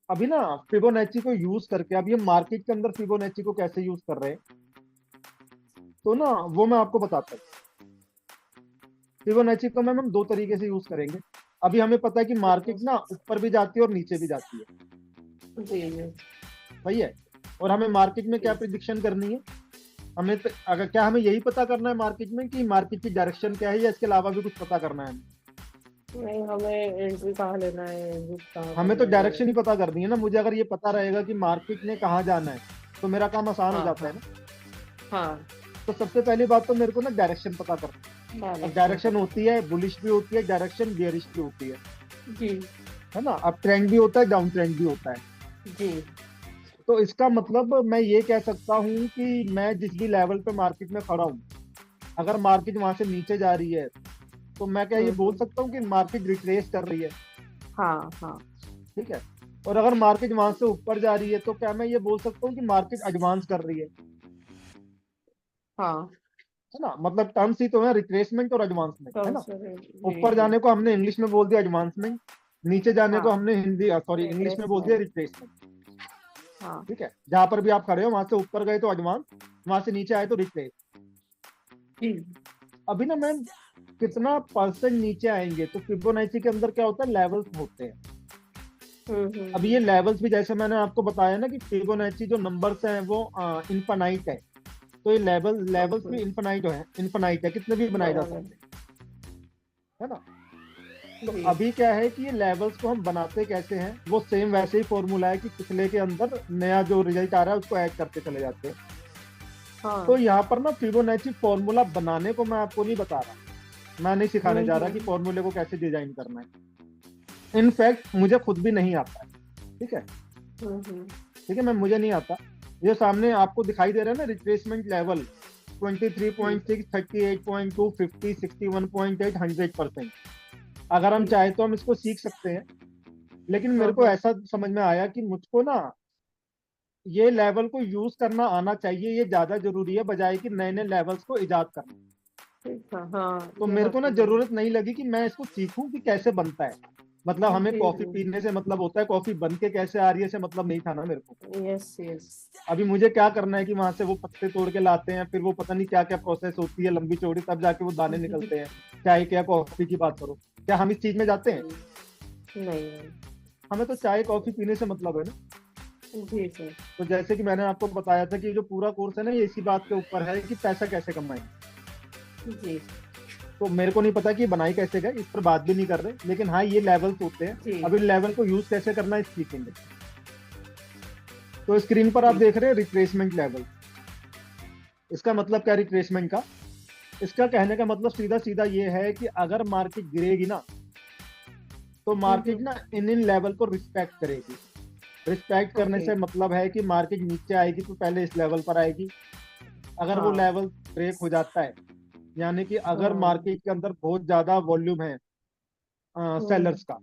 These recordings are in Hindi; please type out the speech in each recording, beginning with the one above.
अभी ना फिबोनाची को यूज करके, अब ये मार्केट के अंदर फिबोनाची को कैसे यूज कर रहे हैं, तो ना वो मैं आपको बताता हूँ। फिबोनाची को मैम हम दो तरीके से यूज करेंगे। अभी हमें पता है कि मार्केट ना ऊपर भी जाती है और नीचे भी जाती है, जी जी सही है। और हमें मार्केट में क्या जी। प्रिडिक्शन करनी है, हमें तो अगर क्या हमें यही पता करना है मार्केट में कि मार्केट की डायरेक्शन क्या है, या इसके अलावा भी कुछ पता करना है हमें? नहीं, हमें एंट्री कहाँ लेना है, एग्जिट कहाँ हमें तो करना है। डायरेक्शन ही पता करनी है ना। मुझे अगर ये पता रहेगा कि मार्केट ने कहाँ जाना है तो मेरा काम आसान हो हाँ जाता हाँ है ना। हाँ। तो सबसे पहली बात तो मेरे को ना डायरेक्शन पता करना है। अब डायरेक्शन डायरेक्शन पता। होती है, बुलिश भी होती है डायरेक्शन, बेयरिश भी होती जी है ना। अब ट्रेंड भी होता है, डाउन ट्रेंड भी होता है। जी। तो इसका मतलब मैं ये कह सकता हूँ कि मैं जिस भी लेवल पे मार्केट में खड़ा हूँ, अगर मार्केट वहां से नीचे जा रही है तो मैं क्या ये बोल हम्म। सकता हूँ कि मार्केट रिट्रेस कर रही है, हाँ हाँ ठीक है। और अगर मार्केट वहां से ऊपर जा रही है तो क्या मैं ये बोल सकता हूँ कि मार्केट एडवांस कर रही हाँ। है ना। मतलब टर्म्स ही तो है, रिट्रेसमेंट और एडवांसमेंट, है कौन ना। सा जी ऊपर जी। जाने को हमने इंग्लिश में बोल दिया एडवांसमेंट, नीचे जाने को हाँ। हमने हिंदी सॉरी इंग्लिश में बोल दिया रिट्रेसमेंट। रिट्रेसमेंट, हाँ। ठीक है। जहां पर भी आप खड़े हो वहां से ऊपर गए तो एडवांस, वहां से नीचे आए तो रिट्रेस। जी। अभी ना मैम कितना परसेंट नीचे आएंगे, तो फिबोनाची के अंदर क्या होता है, लेवल्स होते हैं। अब ये हम्म। लेवल्स भी जैसे मैंने आपको बताया ना कि फिबोनाची जो नंबर्स हैं वो इनफाइनाइट है। तो ये लेवल्स ओके। भी इनफाइनाइट है, कितने भी बनाए जा बराबर। सकते हैं, है ना। तो जी। अभी क्या है कि ये लेवल्स को हम बनाते कैसे हैं, वो सेम वैसे ही फॉर्मूला है कि पिछले के अंदर नया जो रिजल्ट आ रहा है उसको ऐड करते चले जाते हैं। तो हाँ। यहाँ पर ना फिबोनाची फॉर्मूला बनाने को मैं आपको नहीं बता रहा, मैं नहीं सिखाने जा रहा कि हम्म। फॉर्मूले को कैसे डिजाइन करना है। इनफैक्ट मुझे खुद भी नहीं आता है, ठीक है। हम्म। ठीक है मैम, मुझे नहीं आता। ये सामने आपको दिखाई दे रहा है ना, रिट्रेसमेंट लेवल जी। 23.6, 38.2, 50, 61.8, 100%। अगर हम जी। चाहे तो हम इसको सीख सकते हैं, लेकिन मेरे को हाँ। ऐसा समझ में आया कि मुझको ना ये लेवल को यूज करना आना चाहिए, ये ज्यादा जरूरी है बजाय कि नए नए लेवल्स को इजाद करना। ठीक है, हाँ। तो ये मेरे बात को ना तो है। जरूरत नहीं लगी कि मैं इसको सीखूं कि कैसे बनता है। मतलब हमें जी कॉफी जी। पीने से मतलब होता है, कॉफी बन के कैसे आ रही है से मतलब नहीं था ना मेरे को। Yes yes. अभी मुझे क्या करना है कि वहां से वो पत्ते तोड़ के लाते हैं, फिर वो पता नहीं क्या क्या प्रोसेस होती है लंबी चौड़ी, तब जाके वो दाने निकलते हैं। चाय क्या कॉफी की बात करो, क्या हम इस चीज में जाते हैं? नहीं। हमें तो चाय कॉफी पीने से मतलब है ना। जी सर। तो जैसे कि मैंने आपको बताया था कि जो पूरा कोर्स है ना ये इसी बात के ऊपर है कि पैसा कैसे कमाएं। जी तो मेरे को नहीं पता कि ये बनाई कैसे गए, इस पर बात भी नहीं कर रहे, लेकिन हाँ ये लेवल्स होते हैं। जी अब इन लेवल को यूज कैसे करना है सीखेंगे। तो स्क्रीन पर आप जी। देख रहे हैं रिट्रेसमेंट लेवल। इसका मतलब क्या रिट्रेसमेंट का? इसका कहने का मतलब सीधा सीधा ये है कि अगर मार्केट गिरेगी ना तो मार्केट हम्म। ना इन लेवल को रिस्पेक्ट करेगी। रिस्पेक्ट करने ओके। से मतलब है कि मार्केट नीचे आएगी तो पहले इस लेवल पर आएगी। अगर वो हाँ लेवल ब्रेक हो जाता है, यानी कि अगर हाँ। मार्केट के अंदर बहुत ज्यादा वॉल्यूम है हम्म। सेलर्स का,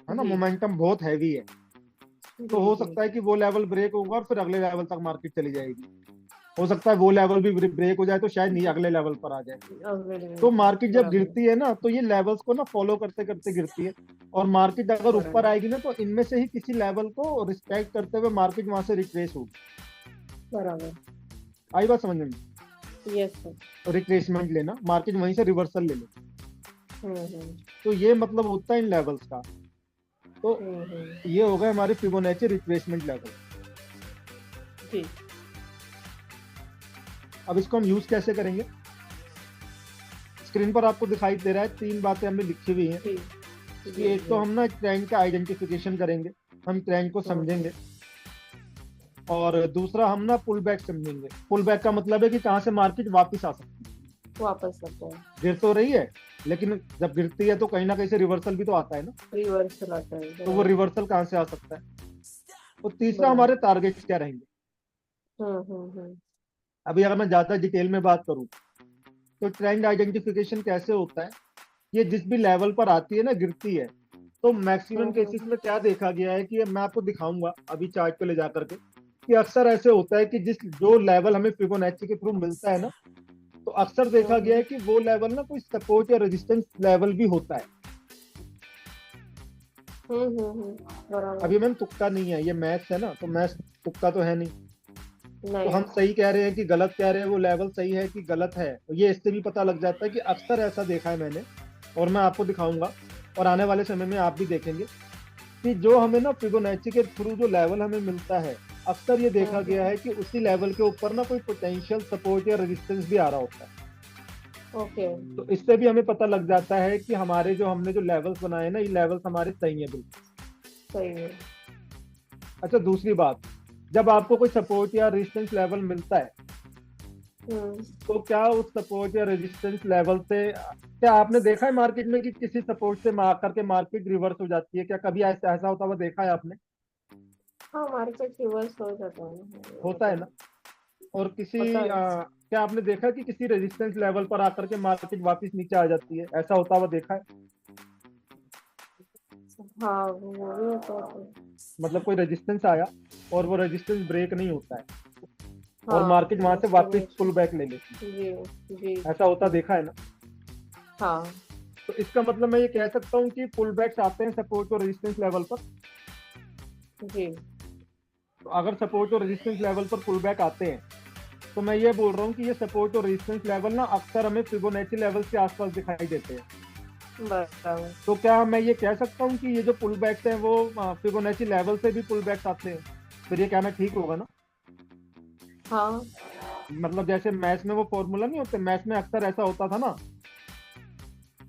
है ना, जी मोमेंटम बहुत हैवी है, तो जी हो जी। सकता है कि वो लेवल ब्रेक होगा और फिर अगले लेवल तक मार्केट चली जाएगी। हो सकता है वो लेवल भी ब्रेक हो जाए तो शायद नहीं अगले लेवल पर आ जाए। तो अवेलेबल। मार्केट जब बराबर। गिरती है ना तो ये लेवल्स को ना फॉलो करते करते गिरती है। और मार्केट अगर ऊपर बराबर। आएगी ना तो इनमें से ही किसी लेवल को रिस्पेक्ट करते हुए मार्केट वहां से रिट्रेस होगी। बराबर। आई बात समझ में? Yes sir. रिट्रेसमेंट लेना, मार्केट वहीं से रिवर्सल ले ले। हम्म। तो ये मतलब होता है इन लेवल्स का। तो हम्म। ये हो गए हमारे फिबोनाची रिट्रेसमेंट लेवल। जी अब इसको हम यूज कैसे करेंगे? स्क्रीन पर आपको दिखाई दे रहा है, तीन बातें हमने लिखी हुई हैं जी कि जी एक तो जी। हम ना ट्रेंड का आइडेंटिफिकेशन करेंगे, हम ट्रेंड को समझेंगे। और दूसरा हम ना पुल बैक समझेंगे। पुल बैक का मतलब है कि कहाँ से मार्केट वापस आ सकती है। वापस आता है। गिर तो रही है, लेकिन जब गिरती है तो कहीं ना कहीं से रिवर्सल भी तो आता है ना। रिवर्सल आता है, तो वो बराबर। रिवर्सल कहाँ से आ सकता है। तो तीसरा बराबर। हमारे टारगेट्स क्या रहेंगे। हम्म। अभी अगर मैं ज्यादा डिटेल में बात करूं तो ट्रेंड आइडेंटिफिकेशन कैसे होता है, ये जिस भी लेवल पर आती है ना, गिरती है, तो मैक्सिमम केसेस हम्म। में क्या देखा गया है कि ये मैं आपको दिखाऊंगा अभी चार्ट पे ले जा करके, कि अक्सर ऐसे होता है कि जिस जो लेवल हमें फिबोनाची के थ्रू मिलता है ना, तो अक्सर देखा गया है कि वो लेवल ना कोई सपोर्ट या रेजिस्टेंस लेवल भी होता है। बराबर। अभी मैम तुक्का नहीं है, ये मैथ्स है ना, तो मैथ्स तुक्का तो है नहीं। तो नहीं। हम सही कह रहे हैं कि गलत कह रहे हैं, वो लेवल सही है कि गलत है, तो ये इससे भी पता लग जाता है कि अक्सर ऐसा देखा है मैंने, और मैं आपको दिखाऊंगा, और आने वाले समय में आप भी देखेंगे कि जो हमें ना फिबोनाची के थ्रू जो लेवल हमें मिलता है, अक्सर ये देखा गया हम्म। है कि उसी लेवल के ऊपर ना कोई पोटेंशियल सपोर्ट या रेजिस्टेंस भी आ रहा होता है। ओके। तो इससे भी हमें पता लग जाता है कि हमारे जो हमने जो लेवल्स बनाए ना, ये लेवल्स हमारे सही है बिल्कुल। सही है। अच्छा, दूसरी बात, जब आपको कोई सपोर्ट या रेजिस्टेंस लेवल मिलता है, हम्म। तो क्या उस सपोर्ट या रेजिस्टेंस लेवल से, क्या आपने देखा है मार्केट में कि किसी सपोर्ट से मार करके मार्केट रिवर्स हो जाती है? क्या कभी ऐसा ऐसा होता हुआ देखा है आपने? हाँ, मार्केट रिवर्स हो जाता है ना, होता होता है है। ना? और होता है। क्या आपने देखा कि किसी रेजिस्टेंस लेवल पर आकर के मार्केट वापस नीचे आ जाती है? ऐसा होता हुआ देखा है? हाँ, वो भी होता है। मतलब कोई रेजिस्टेंस आया और वो रेजिस्टेंस ब्रेक नहीं होता है, और हाँ, मार्केट वहां से उसके वापस नीचे। पुल बैक ले लेती जी। जी। है, ऐसा होता देखा है ना? हाँ। तो इसका मतलब मैं ये कह सकता हूँ कि पुल बैक्स आते हैं सपोर्ट और रेजिस्टेंस लेवल पर। जी। तो अगर सपोर्ट और रेजिस्टेंस लेवल पर पुल बैक आते हैं, तो मैं ये बोल रहा हूँ कि ये सपोर्ट और रेजिस्टेंस लेवल ना अक्सर हमें फिबोनाची लेवल के आसपास दिखाई देते हैं। बराबर। तो क्या मैं ये कह सकता हूँ कि ये जो पुल बैक्स हैं वो फिबोनाची लेवल से भी पुल बैक्स आते हैं? फिर ये कहना ठीक होगा ना? हाँ। मतलब जैसे मैथ्स में वो फॉर्मूला नहीं होते, मैथ्स में अक्सर ऐसा होता था ना,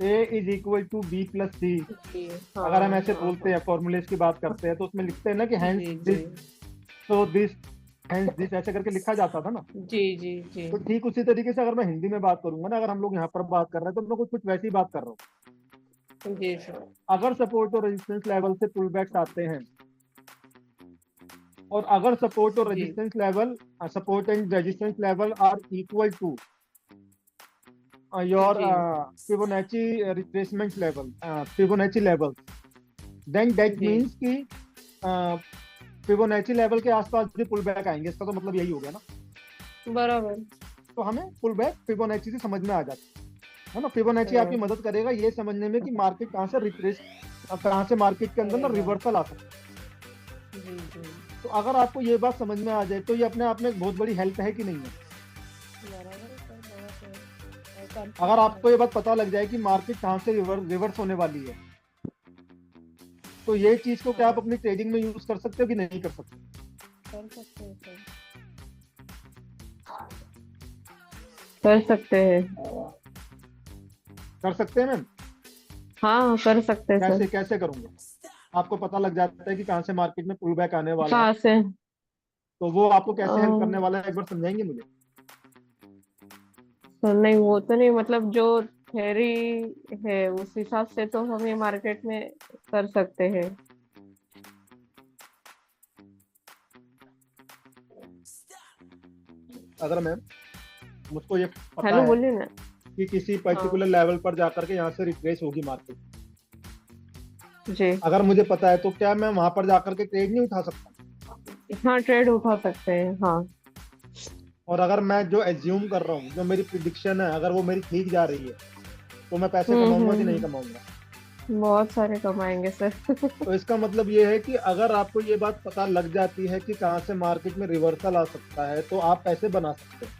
A is equal to B plus C. जी। अगर हम हाँ, ऐसे हाँ, बोलते हाँ। हैं, फॉर्मूलेस की बात करते हैं, तो उसमें लिखते हैं ना कि हैंस जी। जी। दिस, तो दिस, हैंस दिस, ऐसे करके लिखा जाता था ना। जी। जी। जी। तो ठीक उसी तरीके से अगर मैं हिंदी में बात करूंगा ना, अगर हम लोग यहाँ पर बात कर रहे हैं, तो मैं कुछ वैसी ही बात कर रहा हूँ। जी सर। अगर सपोर्ट और रेजिस्टेंस लेवल से पुल बैक्स आते हैं, और अगर सपोर्ट और जी। Resistance level, support and resistance level are equal to your जी। Fibonacci retracement level, Fibonacci level, then that जी। मीन्स कि फिबोनाची लेवल के आसपास भी पुल बैक आएंगे। इसका तो मतलब यही हो गया ना। बराबर। तो हमें पुल बैक फिबोनाची से समझ में आ जाता है ना। फिबोनाची आपकी हम्म। मदद करेगा ये समझने में कि मार्केट कहाँ से रिट्रेस, कहाँ से मार्केट के अंदर ना करेगा। रिवर्सल आ सकता है। जी। जी। तो अगर आपको ये बात समझ में आ जाए, तो ये अपने आप में एक बहुत बड़ी हेल्प है कि नहीं है? बराबर है सर, बहुत है। अगर कंफर्म है। आपको ये बात पता लग जाए कि मार्केट कहाँ से रिवर्स होने वाली है, तो ये चीज को क्या आप हाँ, अपनी ट्रेडिंग में यूज कर सकते हो कि नहीं कर सकते? कर सकते हैं सर। कर सकते हैं। कर सकते हैं मैम? हाँ, कर सकते हैं कैसे सर। कैसे करूंगे? आपको पता लग जाता है कि कहाँ से मार्केट में पुल बैक आने वाला है, कहाँ से? तो वो आपको कैसे हेल्प करने अ, वाला है, एक बार समझाएंगे मुझे? तो नहीं, वो तो नहीं, मतलब जो थ्योरी है उस हिसाब से तो हम ये मार्केट में कर सकते हैं। अगर मैम मुझको ये पता हेलो, है बोलिए ना। कि किसी हाँ। पर्टिकुलर लेवल पर जाकर के यहाँ से रिट्रेस होगी मार्केट, जी। अगर मुझे पता है, तो क्या मैं वहां पर जाकर के ट्रेड नहीं उठा सकता? हाँ, ट्रेड उठा सकते हैं, हाँ। और अगर मैं जो एज्यूम कर रहा हूँ, जो मेरी प्रिडिक्शन है, अगर वो मेरी ठीक जा रही है, तो मैं पैसे कमाऊंगा कि नहीं हम्म। कमाऊंगा? बहुत सारे कमाएंगे सर। तो इसका मतलब ये है कि अगर आपको ये बात पता लग जाती है कि कहाँ से मार्केट में रिवर्सल आ सकता है, तो आप पैसे बना सकते हैं।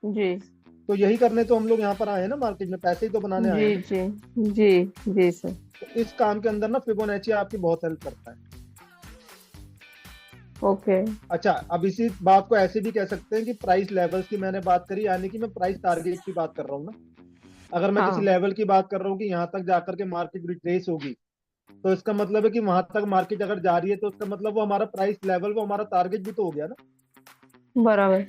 जी। तो यही करने तो हम लोग यहाँ पर आए हैं ना, मार्केट में पैसे ही तो बनाने आए जी। हैं ना। जी। जी। जी सर। तो इस काम के अंदर ना फिबोनाची आपकी बहुत हेल्प करता है। ओके। अच्छा, अब इसी बात को ऐसे भी कह सकते हैं कि प्राइस लेवल्स की मैंने बात करी, यानी कि मैं प्राइस टारगेट की बात कर रहा हूँ ना। अगर मैं किसी हाँ। लेवल की बात कर रहा हूँ कि यहाँ तक जाकर के मार्केट रिट्रेस होगी, तो इसका मतलब है कि वहां तक मार्केट अगर जा रही है, तो इसका मतलब वो हमारा प्राइस लेवल, वो हमारा टारगेट भी तो हो गया ना। बराबर।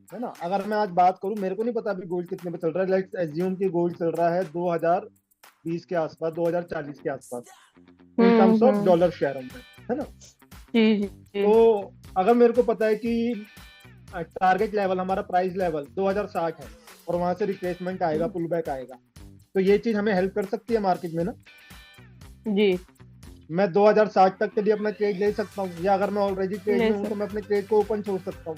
है ना? अगर मैं आज बात करूं, मेरे को नहीं पता अभी गोल्ड कितने पे चल रहा है, लेट्स एज्यूम कि गोल्ड चल रहा है 2020 के आसपास, 2040 के आसपास, in terms of hmm. Dollar share में, है ना? जी। जी। जी। तो अगर मेरे को पता है कि टारगेट लेवल, हमारा प्राइस लेवल 2060 है, और वहां से रिट्रेसमेंट आएगा, पुल बैक आएगा, तो ये चीज हमें हेल्प कर सकती है मार्केट में ना। जी। मैं 2060 तक के लिए अपना ट्रेड ले सकता हूँ, या अगर मैं ऑलरेडी ट्रेड ले में हूँ, तो सर। मैं अपने ट्रेड को ओपन छोड़ सकता हूँ,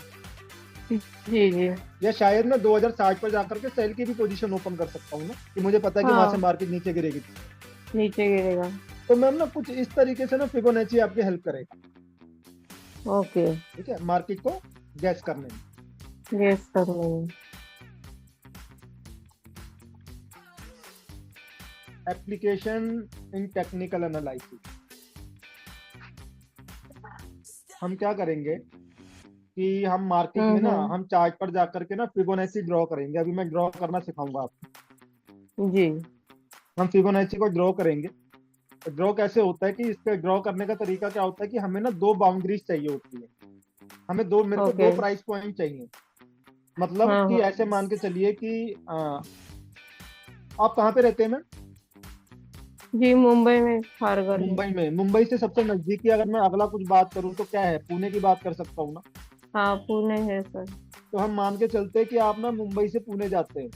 जी। जी। या शायद मैं 2060 पर जाकर के सेल की भी पोजीशन ओपन कर सकता हूँ ना, कि मुझे पता है कि वहां से हाँ, मार्केट नीचे गिरेगी। नीचे गिरेगा। तो मैम ना कुछ इस तरीके से ना फिबोनाची आपकी हेल्प करेगा। ओके। ठीक है, मार्केट को गैस करने में। गेस करने में। एप्लीकेशन इन टेक्निकल एनालिसिस, हम क्या करेंगे कि हम मार्केट में ना हम्म। हम चार्ट पर जाकर के ना फिबोनाची ड्रॉ करेंगे। अभी मैं ड्रॉ करना सिखाऊंगा आपको। जी। हम फिबोनाची को ड्रॉ करेंगे। तो ड्रॉ कैसे होता है कि इसके ड्रॉ करने का तरीका क्या होता है कि हमें ना दो बाउंड्रीज चाहिए होती है। हमें दो, मेरे को ओके। दो प्राइस पॉइंट चाहिए। मतलब हाँ कि हाँ। ऐसे मान के चलिए कि आप कहाँ पे रहते हैं मैम? जी, मुंबई में खारघर में। मुंबई में। मुंबई से सबसे नजदीकी अगर मैं अगला कुछ बात करूँ तो क्या है, पुणे की बात कर सकता हूँ ना। हाँ, पुणे है सर। तो हम मान के चलते हैं कि आप ना मुंबई से पुणे जाते हैं।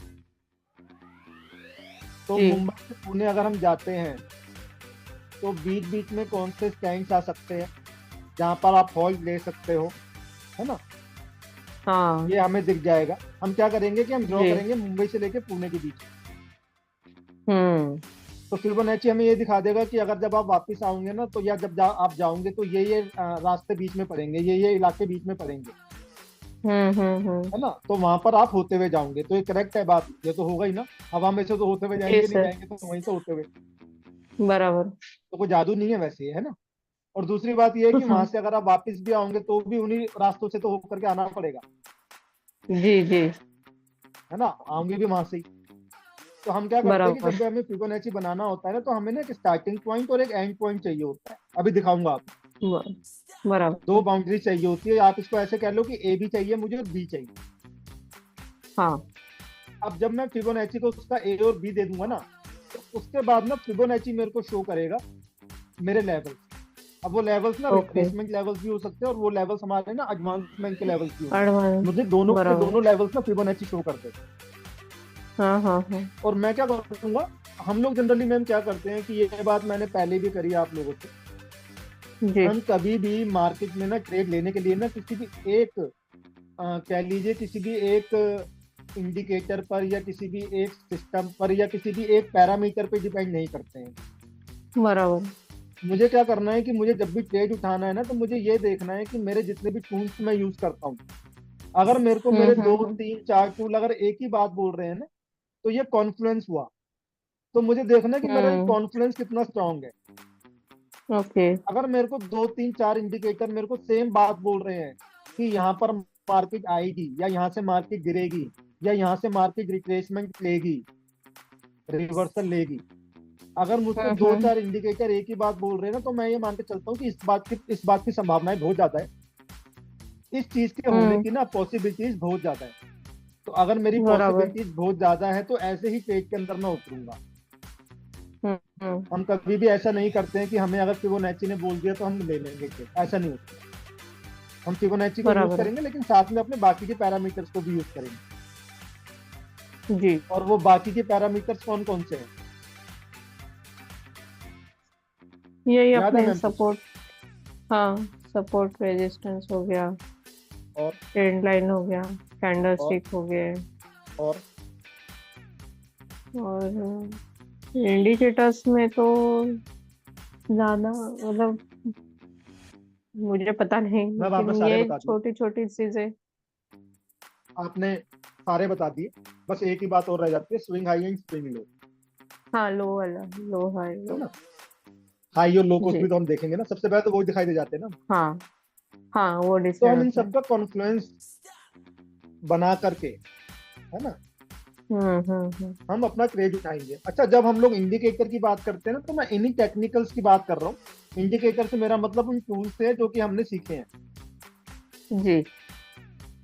तो जी। मुंबई से पुणे अगर हम जाते हैं तो बीच बीच में कौन से स्टैंड्स आ सकते हैं जहाँ पर आप हॉल्ट ले सकते हो, है ना। हाँ। ये हमें दिख जाएगा। हम क्या करेंगे कि हम ड्रॉ जी। करेंगे मुंबई से लेके पुणे के बीच। हम्म। तो फिबोनाची हमें ये दिखा देगा कि अगर जब आप वापस आओगे ना तो, या जब आप जाओगे तो ये रास्ते बीच में पड़ेंगे, ये इलाके बीच में पड़ेंगे, हम्म। है ना। तो वहां पर आप होते हुए जाओगे। तो ये करेक्ट है बात, ये तो होगा ही ना। हवा में से तो होते हुए जी जाएंगे नहीं, सर। जाएंगे तो वहीं से होते हुए। बराबर। तो कोई जादू नहीं है वैसे, है ना। और दूसरी बात ये है कि वहां से अगर आप वापस भी आओगे तो भी उन्हीं रास्तों से तो होकर के आना पड़ेगा, जी जी। है ना। आओगे भी वहां से ही। तो हम क्या करते हैं कि जब बराबर। भी हमें फिबोनाची बनाना होता है ना, तो हमें ना एक स्टार्टिंग पॉइंट और एक एंड पॉइंट चाहिए होता है। अभी दिखाऊंगा आपको। ब- दो बराबर। बाउंड्री चाहिए होती है। आप इसको ऐसे कह लो कि ए भी चाहिए मुझे और बी चाहिए। हाँ। अब जब मैं फिबोनाची को उसका ए और बी दे दूंगा ना, तो उसके बाद ना फिबोनाची मेरे को शो करेगा मेरे लेवल। अब वो लेवल्स ना ओके। रिट्रेसमेंट लेवल्स भी हो सकते हैं और वो लेवल्स हमारे ना एडवांसमेंट के लेवल्स भी होंगे। एडवांस। मुझे दोनों के बराबर। दोनों लेवल्स ना फिबोनाची शो करते हैं। हाँ हाँ हाँ। और मैं क्या करूंगा, हम लोग जनरली मैम क्या करते हैं कि ये बात मैंने पहले भी करी है आप लोगों से। जी। हम कभी भी मार्केट में ना ट्रेड लेने के लिए ना किसी भी एक कह लीजिए किसी भी एक इंडिकेटर पर या किसी भी एक सिस्टम पर या किसी भी एक पैरामीटर पे डिपेंड नहीं करते हैं। बराबर। मुझे क्या करना है कि मुझे जब भी ट्रेड उठाना है ना, तो मुझे ये देखना है कि मेरे जितने भी टूल्स मैं यूज करता हूँ, अगर मेरे को मेरे दो हम्म। तीन चार टूल अगर एक ही बात बोल रहे हैं ना, तो ये कॉन्फ्लुएंस हुआ। तो मुझे देखना है कि मेरा हम्म। कॉन्फ्लुएंस कितना स्ट्रांग है। ओके। अगर मेरे को दो तीन चार इंडिकेटर मेरे को सेम बात बोल रहे हैं कि यहाँ पर मार्केट आएगी या यहाँ से मार्केट गिरेगी या यहाँ से मार्केट रिट्रेसमेंट लेगी, रिवर्सल लेगी, अगर मुझको दो हम्म। चार इंडिकेटर एक ही बात बोल रहे हैं ना, तो मैं ये मान के चलता हूँ कि इस बात की संभावनाएं बहुत ज्यादा है, इस चीज के होने हम्म। की ना पॉसिबिलिटीज बहुत ज्यादा है। तो अगर मेरी बराबर। पॉसिबिलिटीज बहुत ज्यादा है तो ऐसे ही ट्रेड के अंदर मैं उतरूंगा। हम्म। हम कभी भी ऐसा नहीं करते हैं कि हमें अगर फिबोनाची ने बोल दिया तो हम ले लेंगे ट्रेड, ऐसा नहीं होता। हम फिबोनाची को यूज बराबर है। करेंगे लेकिन साथ में अपने बाकी के पैरामीटर्स को भी यूज करेंगे। जी। और वो बाकी के पैरामीटर्स कौन कौन से हैं, यही याद है अपने मैम कुछ? सपोर्ट। हाँ। सपोर्ट रेजिस्टेंस हो गया। और ट्रेंड लाइन हो गया। कैंडल और स्टिक हो गए। और और इंडिकेटर्स में तो ज्यादा मतलब मुझे पता नहीं, मैं वहां पर लेकिन सारे ये बता दिए। छोटी छोटी चीजें। आपने सारे बता दिए। बस एक ही बात और रह जाती है, swing high and swing low, हाँ, लो वाला। लो हाई है लो। ना। हाई और लो को जी। भी तो हम देखेंगे ना, सबसे पहले तो वो दिखाई दे जाते हैं ना। हाँ हाँ, वो तो डिसाइड हम इन होता है। सबका कॉन्फ्लुएंस बना करके, है ना, हम्म। हम अपना ट्रेड उठाएंगे। अच्छा, जब हम लोग इंडिकेटर की बात करते हैं ना, तो मैं इन्हीं टेक्निकल्स की बात कर रहा हूँ। इंडिकेटर से मेरा मतलब उन टूल्स से है जो कि हमने सीखे हैं। जी।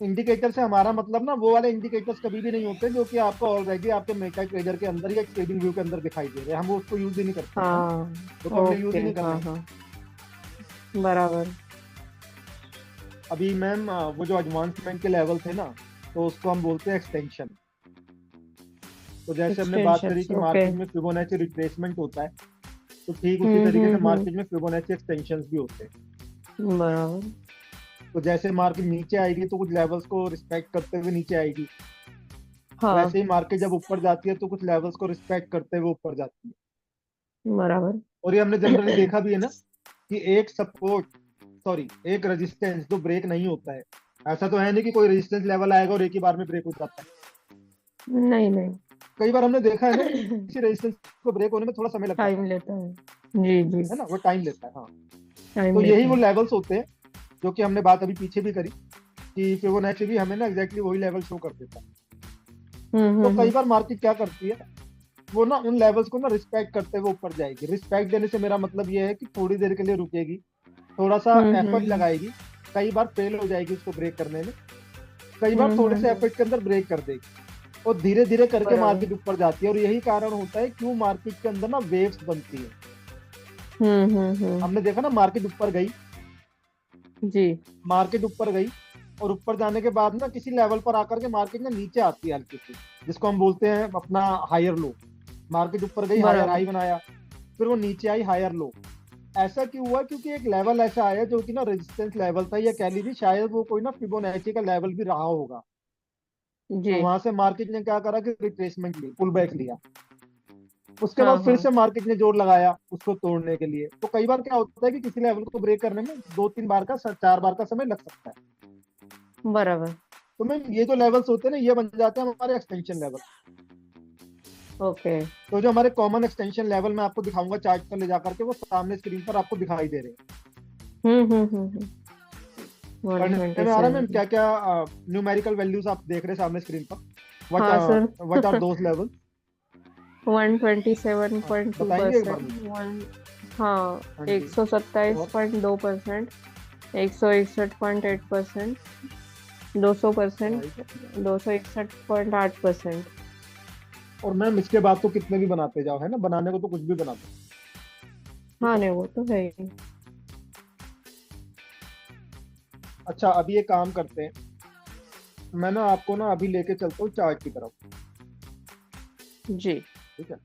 इंडिकेटर से हमारा मतलब ना वो वाले इंडिकेटर्स कभी भी नहीं होते जो कि आपको ऑलरेडी आपके मेटा ट्रेडर के अंदर या ट्रेडिंग व्यू के अंदर दिखाई दे रहे हैं। हम उसको यूज ही नहीं करते हैं, है ना। हाँ। वो तो हमने यूज ओके। ही नहीं करना हाँ है। हाँ। बराबर। अभी मैम वो जो एडवांसमेंट के लेवल थे ना, तो उसको हम बोलते हैं एक्सटेंशन। तो जैसे हमने बात करी एक्सटेंशंस। कि ओके। मार्केट में फिबोनाची रिट्रेसमेंट होता है, तो ठीक उसी तरीके से मार्केट में फिबोनाची एक्सटेंशन भी होते हैं। बराबर। तो जैसे मार्केट नीचे आएगी तो कुछ लेवल्स को रिस्पेक्ट करते हुए नीचे आएगी। हाँ। वैसे ही मार्केट जब ऊपर जाती है तो कुछ लेवल्स को रिस्पेक्ट करते हुए ऊपर जाती है। बराबर। और ये हमने जनरली देखा भी है ना कि एक सपोर्ट, सॉरी एक रेजिस्टेंस जो ब्रेक नहीं होता है, ऐसा तो है नहीं कि कोई रेजिस्टेंस लेवल आएगा और एक ही बार में ब्रेक हो जाता है। नहीं नहीं। कई बार हमने देखा है ना कि किसी रेजिस्टेंस को ब्रेक होने में थोड़ा समय लग जाता टाइम लेता है। जी जी। है ना, वो टाइम लेता है। हाँ, टाइम तो यही लेता वो है। लेवल्स होते हैं जो कि हमने बात अभी पीछे भी करी कि फिबोनाची भी हमें ना एग्जैक्टली वही लेवल शो कर देता है। तो कई हम्म। बार मार्केट क्या करती है, वो ना उन लेवल्स को ना रिस्पेक्ट करते हुए ऊपर जाएगी। रिस्पेक्ट देने से मेरा मतलब ये है कि थोड़ी देर के लिए रुकेगी, थोड़ा सा एफर्ट हम्म। लगाएगी, कई बार फेल हो जाएगी उसको ब्रेक करने में, कई बार थोड़े से हम्म। एफर्ट के अंदर ब्रेक कर देगी, और धीरे धीरे करके बराबर। मार्केट ऊपर जाती है। और यही कारण होता है क्यों मार्केट के अंदर ना वेव्स बनती है। हम्म। हमने देखा ना मार्केट ऊपर गई, जी। मार्केट ऊपर गई, और ऊपर जाने के बाद ना किसी लेवल पर आकर के मार्केट ना नीचे आती है हल्की सी, जिसको हम बोलते हैं अपना हायर लो। मार्केट ऊपर गई, हायर बराबर। हाई बनाया, फिर वो नीचे आई, हायर लो। ऐसा क्यों हुआ? क्योंकि एक लेवल ऐसा आया जो कि ना रेजिस्टेंस लेवल था, या कह लीजिए शायद वो कोई ना फिबोनाची का लेवल भी रहा होगा। जी। तो वहां से मार्केट ने क्या करा कि रिट्रेसमेंट ली, पुल बैक लिया। उसके बाद हाँ फिर हाँ। से मार्केट ने जोर लगाया उसको तोड़ने के लिए। तो कई बार क्या होता है कि किसी लेवल को ब्रेक करने में 2-3 बार का, 4 बार का समय लग सकता है। बराबर। तो मैं ये जो लेवल्स होते हैं ना, ये बन जाते हैं हमारे एक्सटेंशन लेवल। ओके। तो जो हमारे कॉमन एक्सटेंशन लेवल मैं आपको दिखाऊंगा चार्ट पर ले जाकर के, वो सामने स्क्रीन पर आपको दिखाई दे रहे हैं। हम्म। वन पढ़ने ट्वेंटी में आ रहा है मैम? सेवन क्या क्या न्यूमेरिकल वैल्यूज आप देख रहे हैं सामने स्क्रीन पर? व्हाट हाँ sir. What are those level? 127.2%। बताएंगे एक बार मुझे। वन। हाँ। हाँ एक जी। सौ सत्ताईस और पॉइंट दो परसेंट 161.8%। 200%। राइट। 261.8%। और मैम इसके बाद तो कितने भी बनाते जाओ, है ना, बनाने को तो कुछ भी बना दो। ठीक हाँ है। नहीं वो तो है ही। अच्छा, अभी ये काम करते हैं, मैं ना आपको ना अभी लेके चलता हूँ चार्ट की तरफ। जी। ठीक है।